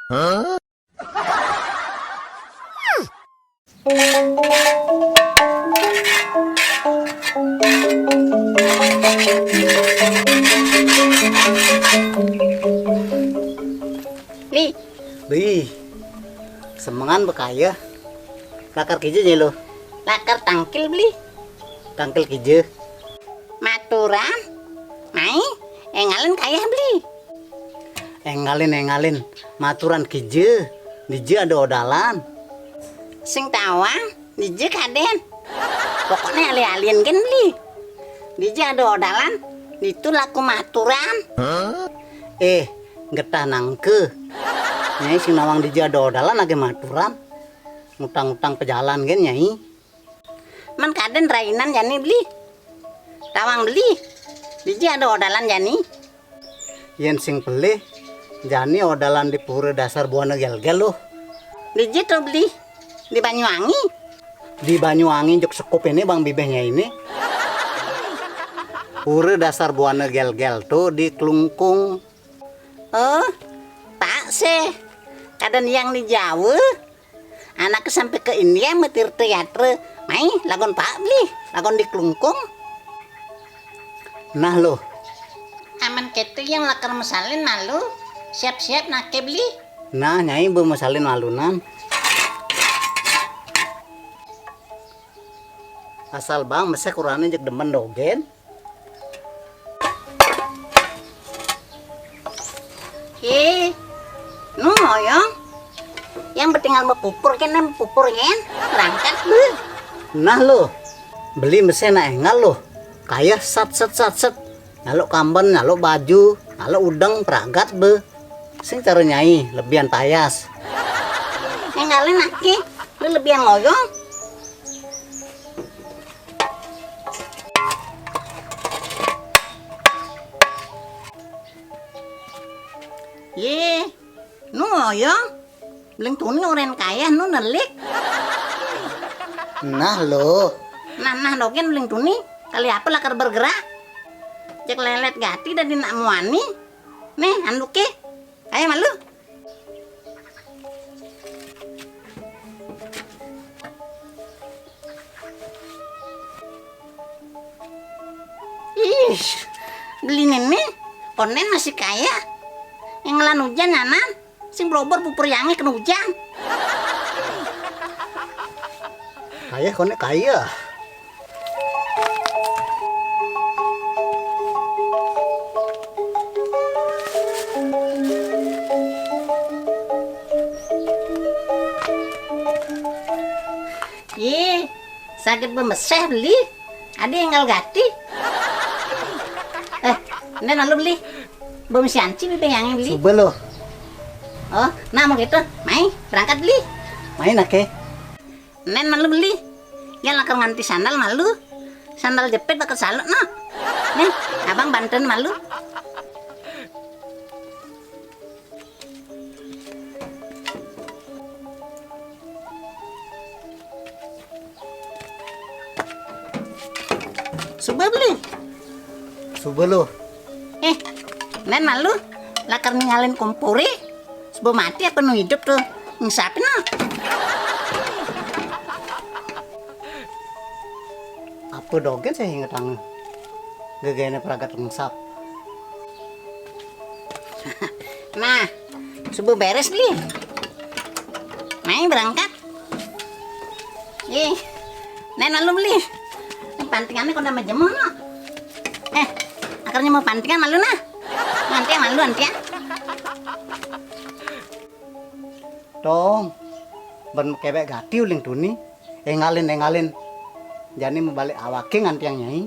Li, semangan bekaya. Lakar kije lo. Lakar tangkil beli. Tangkel kije. Maturan. Mai, engalin kaya beli. Engalin. Maturan kije. Dije ada odalan. Sing tawang, dije kaden. Pokoknya ali-alien kan beli. Dije ada odalan, itu laku maturan. Getah nangke. Nyai sing nawang dije ada odalan age maturan. Ngutang-ngutang pejalan gen nyai. Man kaden rainan jani beli. Tawang beli. Dije ada odalan jani. Yen sing pelih jani odalan di pura dasar buana gel-gel loh. Dije tuh beli di Banyuwangi. Di Banyuwangi jok sekup ini bang bibehnya ini. Pura dasar buana gel-gel tuh di Klungkung. Oh, tak sih. Kadang yang di Jawa. Anak sampai ke India metir teater. Mai lagon pak beli, lagon di Klungkung. Nah loh. Aman ketu yang lakar mesalin malu. Siap-siap nak beli. Nah nyai bermasalin malunan. Asal bang mesek kurangnya jek demen dogen. Nu moyong. Yang bertinggal berpupur kan pupur kan. Berangkat bu. Nah lo. Beli mesin engal lo. Kayak sat. Lalu kamben, lalu baju, lalu udang peragat be. Sing cara nyai lebihan payas. Engalin aki. Lu lebihan moyong. Nu moyong. Beling tuni orang kaya nu nelik. Nah lo. Nah dogen beling tuni. Kali apa lakar bergerak. Cek lelet gati dan dinak muani. Nih anduke. Ayo malu. Ih, beli nene. Konen masih kaya. Yang ngelan hujan nyanan. Sing berobor pupur yangi kena hujan. Kaya konek kaya. Sakit bemeseh beli. Ada yang ngal gati. Ini lalu beli. Bom sianci bibeng yang beli. Coba lo. Oh, nah mau gitu. Mai, berangkat beli. Main ake. Nen malu beli. Yang lakar nganti sandal malu. Sandal jepit bakal salut no. Nih, abang bantuin malu. Coba beli. Coba lo. Nen malu. Lakar ninggalin kumpuri. Sebelum mati apa nu hidup tuh. Ngisapin no. Apa dogen saya inget tangan. Gagayana peragat ngesap. Nah, subuh beres beli. Main berangkat. Nen malu beli. Pantingannya kok udah majemuk no. Akarnya mau pantingan malu nah. Nanti ya malu nanti ya. Dong. Ben kebek gati uling tuni. Engalin. Jani membalik awake nganti yang nyai.